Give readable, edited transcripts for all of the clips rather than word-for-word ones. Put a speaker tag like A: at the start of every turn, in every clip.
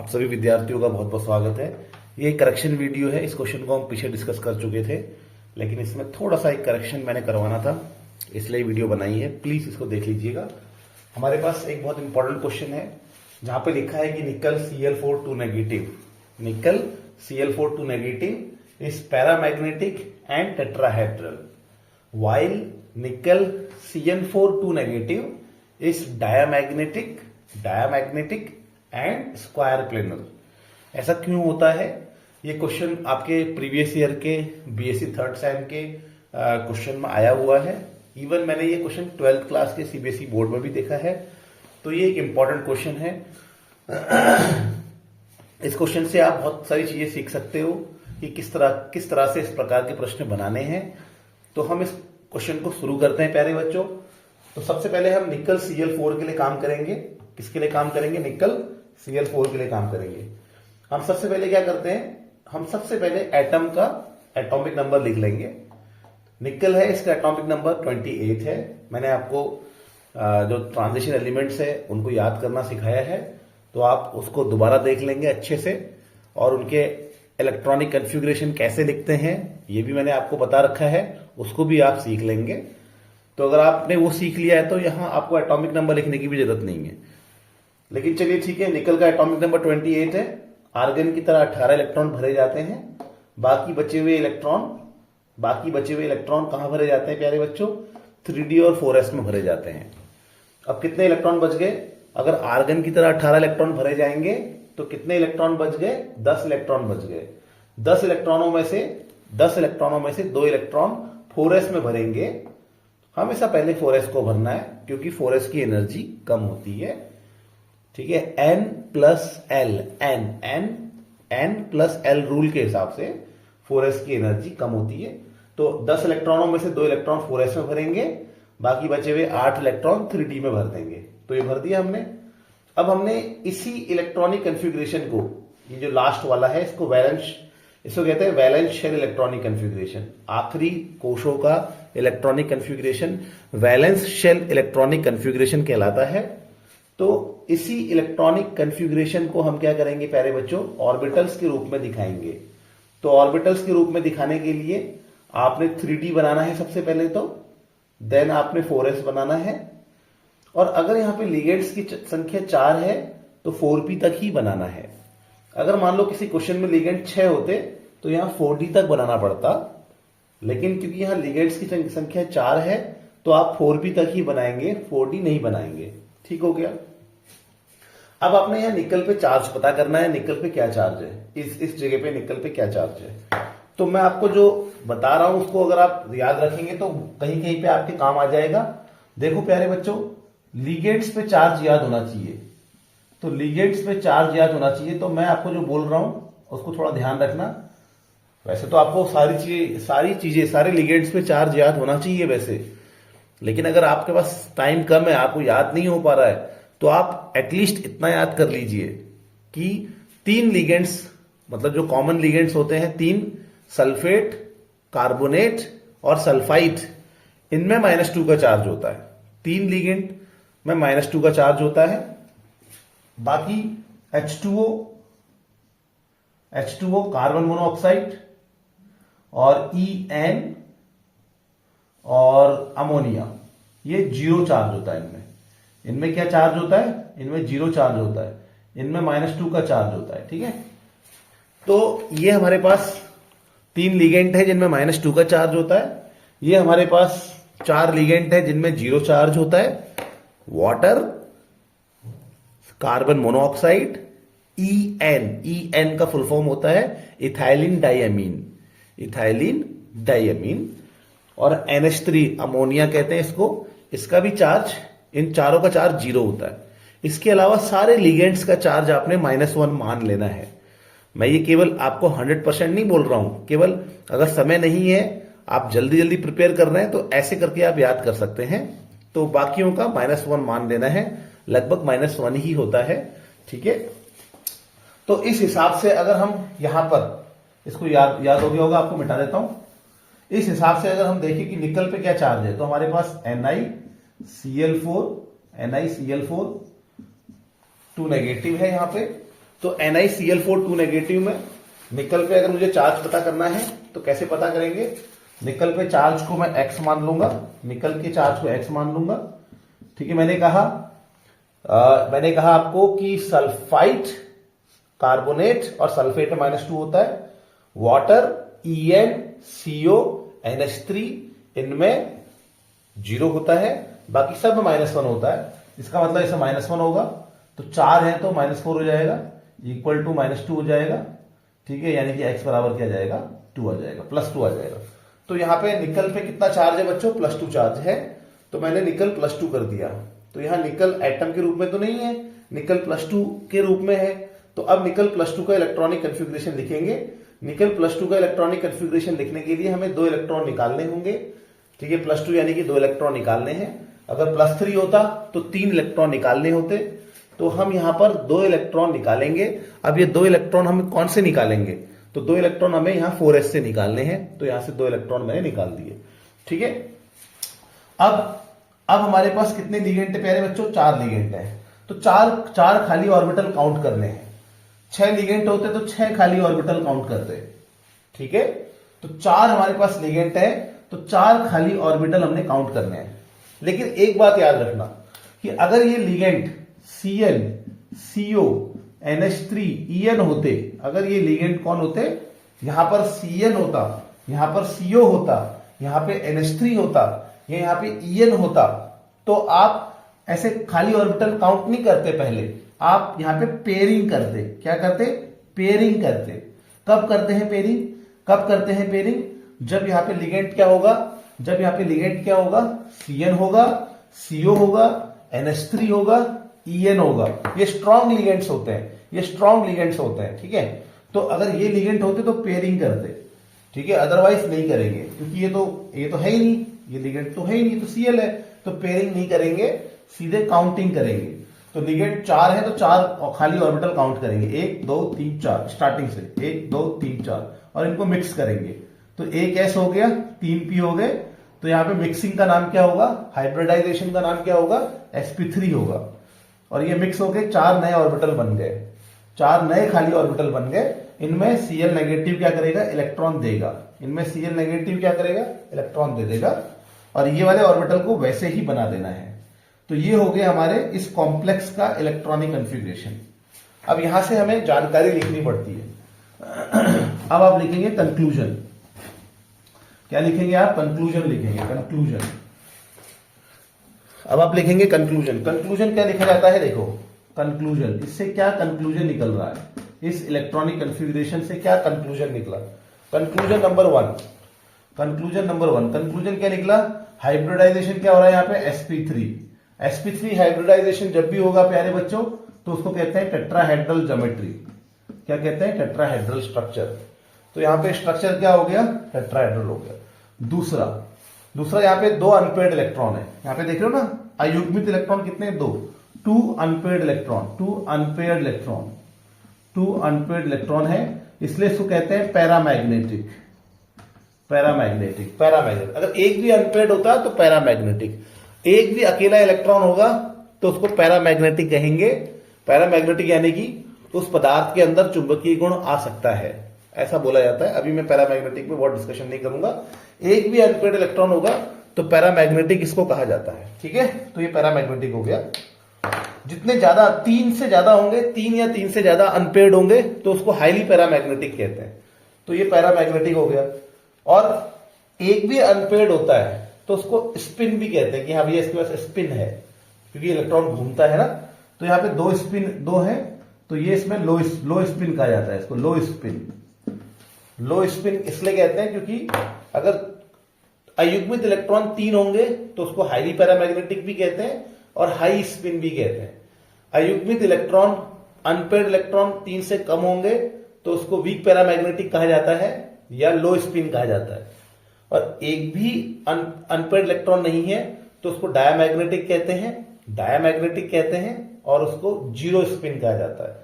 A: आप सभी विद्यार्थियों का बहुत बहुत स्वागत है। ये एक करेक्शन वीडियो है। इस क्वेश्चन को हम पीछे डिस्कस कर चुके थे, लेकिन इसमें थोड़ा सा एक करेक्शन मैंने करवाना था, इसलिए वीडियो बनाई है। प्लीज इसको देख लीजिएगा। हमारे पास एक बहुत इंपॉर्टेंट क्वेश्चन है जहां पे लिखा है कि निकल Cl4 2 नेगेटिव, निकल Cl4 2 negative is paramagnetic and tetrahedral, while nickel CN4 2 negative is diamagnetic and square planar. ऐसा क्यों होता है? ये क्वेश्चन आपके प्रीवियस ईयर के बीएससी थर्ड सेम के क्वेश्चन में आया हुआ है। इवन मैंने ये क्वेश्चन 12th क्लास के सीबीएसई बोर्ड में भी देखा है, तो ये एक इंपॉर्टेंट क्वेश्चन है। इस क्वेश्चन से आप बहुत सारी चीजें सीख सकते हो कि किस तरह से इस प्रकार के प्रश्न बनाने हैं। तो हम इस क्वेश्चन को शुरू करते हैं प्यारे बच्चों। तो सबसे पहले हम निकल Cl4 के लिए काम करेंगे। किसके लिए काम करेंगे? निकल Cl4 के लिए काम करेंगे। हम सबसे पहले क्या करते हैं? हम सबसे पहले एटम का एटॉमिक नंबर लिख लेंगे। निकल है, इसका एटॉमिक नंबर 28 है। मैंने आपको जो ट्रांजिशन एलिमेंट्स है उनको याद करना सिखाया है, तो आप उसको दोबारा देख लेंगे अच्छे से, और उनके इलेक्ट्रॉनिक कन्फिग्रेशन कैसे लिखते हैं ये भी मैंने आपको बता रखा है, उसको भी आप सीख लेंगे। तो अगर आपने वो सीख लिया है तो यहां आपको एटॉमिक नंबर लिखने की भी जरूरत नहीं है। लेकिन चलिए ठीक है, निकल का एटॉमिक नंबर 28 है। आर्गन की तरह 18 इलेक्ट्रॉन भरे जाते हैं। बाकी बचे हुए इलेक्ट्रॉन कहां भरे जाते हैं प्यारे बच्चों? 3d और 4s में भरे जाते हैं। अब कितने इलेक्ट्रॉन बच गए? अगर आर्गन की तरह 18 इलेक्ट्रॉन भरे जाएंगे तो कितने इलेक्ट्रॉन बच गए? 10 इलेक्ट्रॉन बच गए। 10 इलेक्ट्रॉनों में से 2 इलेक्ट्रॉन 4s में भरेंगे। हमेशा पहले 4s को भरना है क्योंकि 4s की एनर्जी कम होती है। ठीक है, n प्लस एल रूल के हिसाब से 4s की एनर्जी कम होती है। तो 10 इलेक्ट्रॉनों में से 2 इलेक्ट्रॉन 4s में भरेंगे, बाकी बचे हुए 8 इलेक्ट्रॉन 3d में भर देंगे। तो ये भर दिया हमने। अब हमने इसी इलेक्ट्रॉनिक कन्फिग्रेशन को, ये जो लास्ट वाला है, इसको कहते हैं वैलेंस शेल इलेक्ट्रॉनिक कन्फिग्रेशन। आखिरी कोशों का electronic configuration valence shell electronic configuration कहलाता है। तो इसी इलेक्ट्रॉनिक कन्फिग्रेशन को हम क्या करेंगे प्यारे बच्चों? ऑर्बिटल्स के रूप में दिखाएंगे। तो ऑर्बिटल्स के रूप में दिखाने के लिए आपने 3d बनाना है सबसे पहले, तो देन आपने 4s बनाना है। और अगर यहां पे लिगेंड्स की संख्या 4 है तो 4p तक ही बनाना है। अगर मान लो किसी क्वेश्चन में लिगेंड 6 होते तो यहां 4d तक बनाना पड़ता, लेकिन क्योंकि यहां लिगेंड्स की संख्या 4 है तो आप 4p तक ही बनाएंगे, 4d नहीं बनाएंगे। ठीक हो गया। अब आपने यहां निकल पे चार्ज पता करना है। निकल पे क्या चार्ज है, इस जगह पे निकल पे क्या चार्ज है। तो मैं आपको जो बता रहा हूं उसको अगर आप याद रखेंगे तो कहीं कहीं पे आपके काम आ जाएगा। देखो प्यारे बच्चों, लिगेंड्स पे चार्ज याद होना चाहिए। तो लिगेंड्स पे चार्ज याद होना चाहिए, तो मैं आपको जो बोल रहा हूं उसको थोड़ा ध्यान रखना। वैसे तो आपको सारे लिगेंड्स पे चार्ज याद होना चाहिए वैसे, लेकिन अगर आपके पास टाइम कम है, आपको याद नहीं हो पा रहा है, तो आप एटलीस्ट इतना याद कर लीजिए कि 3 लिगेंड्स, मतलब जो कॉमन लिगेंड्स होते हैं 3, सल्फेट, कार्बोनेट और सल्फाइड, इनमें -2 का चार्ज होता है। 3 लिगेंड में -2 का चार्ज होता है। बाकी H2O कार्बन मोनोऑक्साइड और En और अमोनिया, ये 0 चार्ज होता है। इनमें क्या चार्ज होता है? इनमें 0 चार्ज होता है। इनमें -2 का चार्ज होता है। ठीक है, तो ये हमारे पास 3 लिगेंड है जिनमें -2 का चार्ज होता है। ये हमारे पास 4 लिगेंड है जिनमें 0 चार्ज होता है। वाटर, कार्बन मोनोऑक्साइड, En का फुल फॉर्म होता है इथाइलिन डाइअमीन, और NH3 अमोनिया कहते हैं इसको। इसका भी चार्ज, इन चारों का चार्ज 0 होता है। इसके अलावा सारे लिगेंड्स का चार्ज आपने -1 मान लेना है। मैं ये केवल आपको 100% नहीं बोल रहा हूं, केवल अगर समय नहीं है, आप जल्दी जल्दी प्रिपेयर कर रहे हैं, तो ऐसे करके आप याद कर सकते हैं। तो बाकियों का -1 मान लेना है, लगभग -1 ही होता है। ठीक है, तो इस हिसाब से अगर हम यहां पर, इसको याद हो गया होगा, आपको मिटा देता हूं। इस हिसाब से अगर हम देखें कि निकल पे क्या चार्ज है, तो हमारे पास NiCl4 2 नेगेटिव है यहां पे, तो NiCl4 2 नेगेटिव में निकल पे अगर मुझे चार्ज पता करना है तो कैसे पता करेंगे? निकल पे चार्ज को मैं x मान लूंगा, निकल के चार्ज को x मान लूंगा। ठीक है, मैंने कहा आपको कि सल्फाइड कार्बोनेट और सल्फेट में -2 होता है, वाटर EnCO NH3 इनमें 0 होता है, बाकी सब में -1 होता है। इसका मतलब इसमें -1 होगा, तो 4 है तो -4 हो जाएगा, इक्वल टू -2 हो जाएगा। ठीक है, यानी कि x बराबर क्या जाएगा? 2 आ जाएगा, +2 आ जाएगा। तो यहां पे निकल पे कितना चार्ज है बच्चों? +2 चार्ज है, तो मैंने निकल +2 कर दिया। तो यहां निकल एटम के रूप में तो नहीं है, निकल +2 के रूप में है। तो अब निकल +2 का इलेक्ट्रॉनिक कन्फिग्रेशन लिखेंगे। निकल +2 का इलेक्ट्रॉनिक कन्फिग्रेशन लिखने के लिए हमें 2 इलेक्ट्रॉन निकालने होंगे। ठीक है, +2 यानी कि 2 इलेक्ट्रॉन निकालने हैं। अगर +3 होता तो 3 इलेक्ट्रॉन निकालने होते, तो हम यहां पर 2 इलेक्ट्रॉन निकालेंगे। अब ये 2 इलेक्ट्रॉन हम कौन से निकालेंगे? तो 2 इलेक्ट्रॉन हमें यहां 4s से निकालने हैं, तो यहां से 2 इलेक्ट्रॉन मैंने निकाल दिए। ठीक है, अब हमारे पास कितने लिगेंड है प्यारे बच्चों? 4 लिगेंड है। तो चार खाली ऑर्बिटल काउंट करने हैं। 6 लिगेंड होते तो 6 खाली ऑर्बिटल काउंट करते। ठीक है, तो 4 हमारे पास लिगेंड है, तो 4 खाली ऑर्बिटल हमने काउंट करने हैं। लेकिन एक बात याद रखना कि अगर ये ligand Cl CO NH3 En होते, अगर ये लिगेंड कौन होते? यहां पर Cl होता, यहां पर CO होता, यहां पे NH3 होता, यहां पे En होता, तो आप ऐसे खाली ऑर्बिटल काउंट नहीं करते। पहले आप यहां पे पेयरिंग करते। क्या करते? पेयरिंग करते। कब करते हैं पेयरिंग? कब करते हैं पेयरिंग? जब यहां पे लिगेंड क्या होगा? जब यहां पे लिगेंड क्या होगा? Cn होगा, CO होगा, NH3 होगा, En होगा। ये स्ट्रॉन्ग लिगेंड्स होते हैं, ये स्ट्रॉन्ग लिगेंड्स होते हैं। ठीक है, तो अगर ये लिगेंड होते तो पेयरिंग करते। ठीक है, अदरवाइज नहीं करेंगे, क्योंकि ये तो है ही नहीं, ये लिगेंड तो है ही नहीं, तो Cl है, तो पेयरिंग नहीं करेंगे, सीधे काउंटिंग करेंगे। तो लिगेंड 4 है तो 4 खाली ऑर्बिटल काउंट करेंगे, 1 2 3 4 स्टार्टिंग से 1 2 3 4, और इनको मिक्स करेंगे। तो 1s हो गया, 3p हो गए, तो यहां पे मिक्सिंग का नाम क्या होगा? हाइब्रिडाइजेशन का नाम क्या होगा? sp3 होगा। और ये मिक्स हो गए, 4 नए ऑर्बिटल बन गए, 4 नए खाली ऑर्बिटल बन गए। इनमें Cl नेगेटिव क्या करेगा? इलेक्ट्रॉन देगा। इनमें Cl नेगेटिव क्या करेगा? इलेक्ट्रॉन दे देगा, और ये वाले ऑर्बिटल को वैसे ही बना देना है। तो ये हो गए हमारे इस कॉम्प्लेक्स का इलेक्ट्रॉनिक कन्फिग्रेशन। अब यहां से हमें जानकारी लिखनी पड़ती है। अब आप लिखेंगे कंक्लूजन। क्या लिखेंगे आप? कंक्लूजन लिखेंगे, कंक्लूजन। अब आप लिखेंगे कंक्लूजन। कंक्लूजन क्या लिखा जाता है? देखो, कंक्लूजन, इससे क्या कंक्लूजन निकल रहा है? इस इलेक्ट्रॉनिक कन्फिग्रेशन से क्या कंक्लूजन निकला? Conclusion number 1, conclusion number 1, conclusion क्या निकला? हाइब्रिडाइजेशन क्या हो रहा है यहां पे? sp3। sp3 हाइब्रिडाइजेशन जब भी होगा प्यारे बच्चों, तो उसको कहते हैं टेट्राहेड्रल ज्योमेट्री। क्या कहते हैं? Tetrahedral structure. तो यहां पे स्ट्रक्चर क्या हो गया? टेट्राहेड्रल हो गया। दूसरा यहां पे 2 अनपेयर्ड इलेक्ट्रॉन है। यहां पे देख रहे हो ना, अयुग्मित इलेक्ट्रॉन कितने? 2 unpaired electron, 2 unpaired electron, 2 unpaired electron है, इसलिए इसको कहते हैं पैरामैग्नेटिक। पैरामैग्नेटिक। अगर एक भी अनपेयर्ड होता तो पैरामैग्नेटिक, एक भी अकेला इलेक्ट्रॉन होगा तो उसको पैरामैग्नेटिक कहेंगे। पैरामैग्नेटिक यानी कि उस पदार्थ के अंदर चुंबकीय गुण आ सकता है, ऐसा बोला जाता है। अभी मैं पैरामैग्नेटिक में बहुत डिस्कशन नहीं करूंगा। एक भी अनपेयर्ड इलेक्ट्रॉन होगा तो पैरामैग्नेटिक इसको कहा जाता है। ठीक है, तो ये पैरामैग्नेटिक हो गया। जितने ज्यादा 3 से ज्यादा होंगे, 3 या 3 से ज्यादा अनपेयर्ड होंगे तो उसको हाईली पैरामैग्नेटिक कहते हैं। तो ये पैरामैग्नेटिक हो गया। और एक भी अनपेयर्ड होता है तो उसको स्पिन भी कहते हैं कि हाँ भैया इसके पास स्पिन है, क्योंकि इलेक्ट्रॉन घूमता है ना। तो यहाँ पे 2 स्पिन 2 है, तो ये इसमें लो स्पिन कहा जाता है, इसको लो स्पिन इसलिए कहते हैं क्योंकि अगर अयुग्मित इलेक्ट्रॉन 3 होंगे तो उसको हाईली पैरामैग्नेटिक भी कहते हैं और हाई स्पिन भी कहते हैं। अयुग्मित इलेक्ट्रॉन, अनपेयर्ड इलेक्ट्रॉन 3 से कम होंगे तो उसको वीक पैरामैग्नेटिक कहा जाता है या लो स्पिन कहा जाता है। और एक भी अनपेयर्ड इलेक्ट्रॉन नहीं है तो उसको डायामैग्नेटिक कहते हैं और उसको जीरो स्पिन कहा जाता है।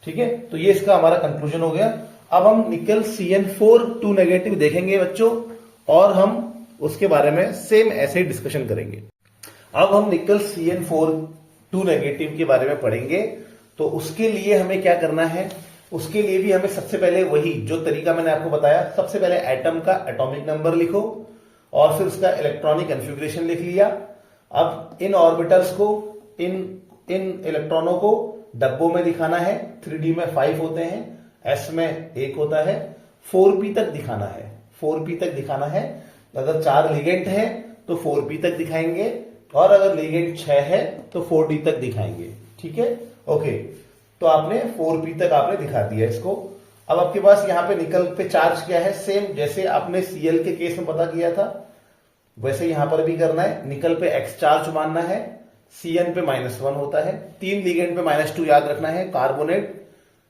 A: ठीक है, तो ये इसका हमारा कंक्लूजन हो गया। अब हम निकल CN4 2 नेगेटिव देखेंगे बच्चों, और हम उसके बारे में सेम ऐसे ही डिस्कशन करेंगे। अब हम निकल CN4 2 नेगेटिव के बारे में पढ़ेंगे। तो उसके लिए हमें क्या करना है, उसके लिए भी हमें सबसे पहले वही जो तरीका मैंने आपको बताया, सबसे पहले एटम का एटॉमिक नंबर लिखो और फिर उसका इलेक्ट्रॉनिक कन्फिग्रेशन लिख लिया। अब इन ऑर्बिटल्स को, इन इलेक्ट्रॉनों को डब्बों में दिखाना है। 3D में 5 होते हैं, S में 1 होता है, 4p तक दिखाना है, 4p तक दिखाना है। अगर 4 लिगेंड है तो 4p तक दिखाएंगे, और अगर लिगेंड 6 है तो 4d तक दिखाएंगे। ठीक है, ओके। तो आपने 4p तक आपने दिखा दिया इसको। अब आपके पास यहां पे निकल पे चार्ज क्या है, सेम जैसे आपने Cl के केस में पता किया था वैसे यहां पर भी करना है। निकल पे x चार्ज मानना है, Cn पे -1 होता है, 3 लिगेंड पे -2 याद रखना है। कार्बोनेट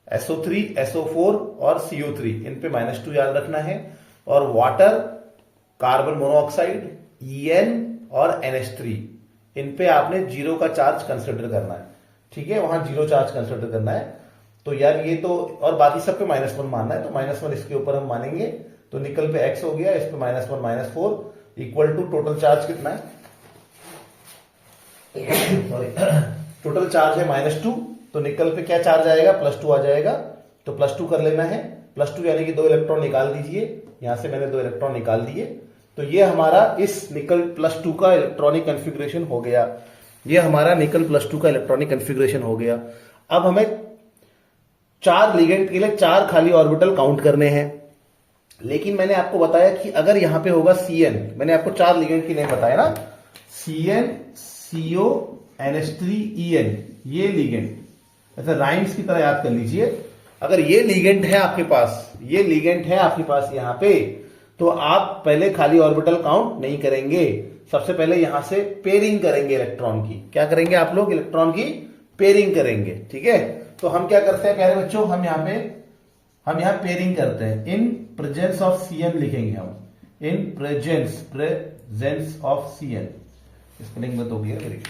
A: SO3, SO4 और CO3 इन पे -2 याद रखना है। और वाटर, कार्बन मोनोऑक्साइड, En और NH3 इन पे आपने 0 का चार्ज कंसिडर करना है। ठीक है, वहां 0 चार्ज कंसिडर करना है। तो यार ये तो, और बाकी सब पे -1 मानना है, तो -1 इसके ऊपर हम मानेंगे। तो निकल पे x हो गया, इस पे -1 -4 इक्वल टू टोटल चार्ज कितना है, सॉरी टोटल चार्ज है -2। तो निकल पे क्या चार्ज आएगा, +2 आ जाएगा। तो +2 कर लेना है, +2 यानी कि 2 इलेक्ट्रॉन निकाल दीजिए। यहां से मैंने 2 इलेक्ट्रॉन निकाल दिए। तो ये हमारा इस निकल +2 का इलेक्ट्रॉनिक कन्फिग्रेशन हो गया। ये हमारा निकल +2 का इलेक्ट्रॉनिक कन्फिग्रेशन हो गया। अब हमें 4 लिगेंड के लिए 4 खाली ऑर्बिटल काउंट करने हैं। लेकिन मैंने आपको बताया कि अगर यहां पे होगा Cn, मैंने आपको 4 लिगेंड की नेम बताया ना, Cn, CO, NH3, En, ये लिगेंड ऐसा राइम्स की तरह याद कर लीजिए। अगर ये लिगेंड है आपके पास, ये लिगेंड है आपके पास यहां पे, तो आप पहले खाली ऑर्बिटल काउंट नहीं करेंगे। सबसे पहले यहां से पेयरिंग करेंगे इलेक्ट्रॉन की। क्या करेंगे आप लोग, इलेक्ट्रॉन की पेयरिंग करेंगे। ठीक है, तो हम क्या करते हैं प्यारे बच्चों, हम यहां पेयरिंग करते हैं। इन प्रेजेंस ऑफ Cn लिखेंगे हम, in presence of Cn। Spelling में तो गया मेरी,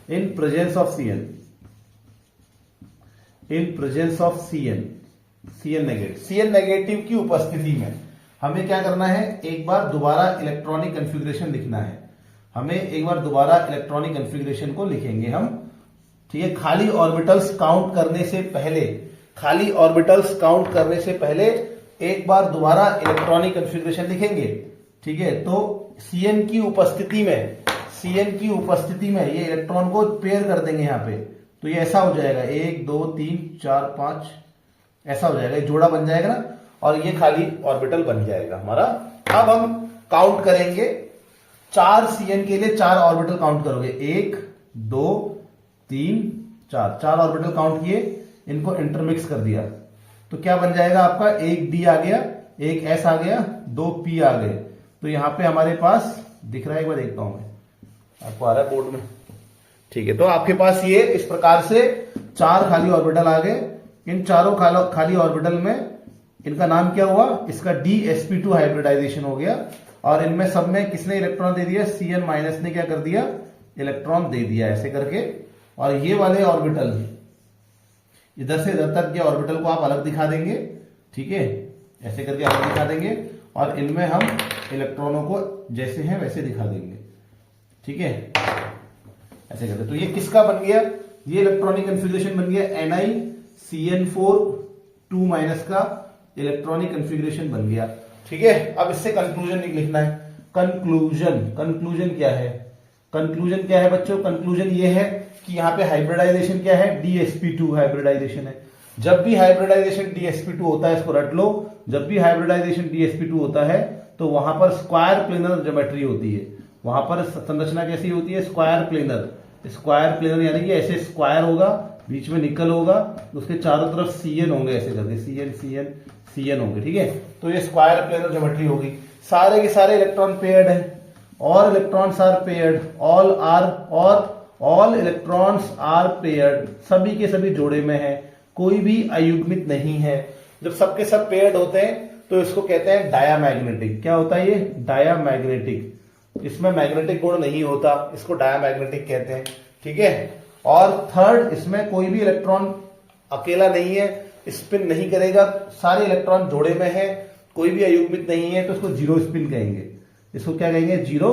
A: in presence of Cn, in presence of Cn negative की उपस्थिति में हमें क्या करना है, एक बार दोबारा इलेक्ट्रॉनिक कन्फिग्रेशन लिखना है। हमें एक बार दोबारा इलेक्ट्रॉनिक कन्फिग्रेशन को लिखेंगे हम। ठीक है, खाली ऑर्बिटल्स काउंट करने से पहले, खाली ऑर्बिटल्स काउंट करने से पहले एक बार दोबारा इलेक्ट्रॉनिक कन्फिग्रेशन लिखेंगे। ठीक है, तो Cn की उपस्थिति में, Cn की उपस्थिति में ये इलेक्ट्रॉन को पेयर कर देंगे यहां पे। तो ये ऐसा हो जाएगा 1 2 3 4 5, ऐसा हो जाएगा, ये जोड़ा बन जाएगा ना, और ये खाली ऑर्बिटल बन जाएगा हमारा। अब हम काउंट करेंगे 4 Cn के लिए 4 ऑर्बिटल काउंट करोगे, 1 2 3 4, 4 ऑर्बिटल काउंट किए, इनको इंटरमिक्स कर दिया। तो क्या बन जाएगा आपका, 1 D आ गया, 1 S आ गया, 2 P आ गए। तो यहां पे हमारे पास दिख रहा है, एक बार देखता हूं मैं, आपको आ रहा है बोर्ड में। ठीक है, तो आपके पास ये इस प्रकार से 4 खाली ऑर्बिटल आ गए। इन चारों खाली ऑर्बिटल में इनका नाम क्या हुआ, इसका DsP2 हाइब्रिडाइजेशन हो गया। और इनमें सब में किसने इलेक्ट्रॉन दे दिया, Cn- ने क्या कर दिया, इलेक्ट्रॉन दे दिया ऐसे करके। और ये वाले ऑर्बिटल इधर से इधर तक के ऑर्बिटल को आप अलग दिखा देंगे। ठीक है, ऐसे करके अलग दिखा देंगे, और इनमें हम इलेक्ट्रॉनों को जैसे हैं वैसे दिखा देंगे। ठीक है, ऐसे करके। तो ये किसका बन गया, ये इलेक्ट्रॉनिक कन्फिग्रेशन बन गया NiCN4 2- का इलेक्ट्रॉनिक कन्फिग्रेशन बन गया। ठीक है, अब इससे कंक्लूजन लिखना है। कंक्लूजन क्या है, कंक्लूजन क्या है बच्चों, कंक्लूजन ये है कि यहां पे हाइब्रिडाइजेशन क्या है, DsP2 हाइब्रिडाइजेशन है। जब भी हाइब्रिडाइजेशन DsP2 होता है, इसको रट लो, जब भी हाइब्रिडाइजेशन DsP2 होता है तो वहां पर स्क्वायर प्लेनर ज्योमेट्री होती है। वहां पर संरचना कैसी होती है, स्क्वायर प्लेनर। स्क्वायर प्लेनर यानी कि ऐसे स्क्वायर होगा, बीच में निकल होगा, उसके चारों तरफ Cn होंगे, ऐसे करके Cn होंगे। ठीक है, तो ये स्क्वायर प्लेनर ज्योमेट्री होगी। सारे के सारे इलेक्ट्रॉन पेयर्ड है, all electrons are paired, all electrons are paired, सभी के सभी जोड़े में है, कोई भी अयुग्मित नहीं है। जब सबके सब पेयर्ड होते हैं तो इसको कहते हैं डायामैग्नेटिक। क्या होता है ये, डायामैग्नेटिक। इसमें मैग्नेटिक गुण नहीं होता, इसको डायामैग्नेटिक कहते हैं। ठीक है, और थर्ड, इसमें कोई भी इलेक्ट्रॉन अकेला नहीं है, स्पिन नहीं करेगा, सारे इलेक्ट्रॉन जोड़े में है, कोई भी अयुग्मित नहीं है, तो इसको जीरो स्पिन कहेंगे। इसको क्या कहेंगे, जीरो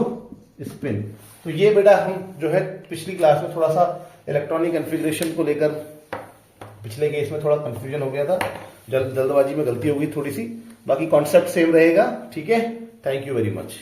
A: स्पिन। तो ये बेटा हम जो है पिछली क्लास में थोड़ा सा इलेक्ट्रॉनिक कॉन्फ़िगरेशन को लेकर पिछले केस में थोड़ा कंफ्यूजन हो गया था, जल्दबाजी में गलती हो गई थोड़ी सी, बाकी कॉन्सेप्ट सेम रहेगा। ठीक है, थैंक यू वेरी मच।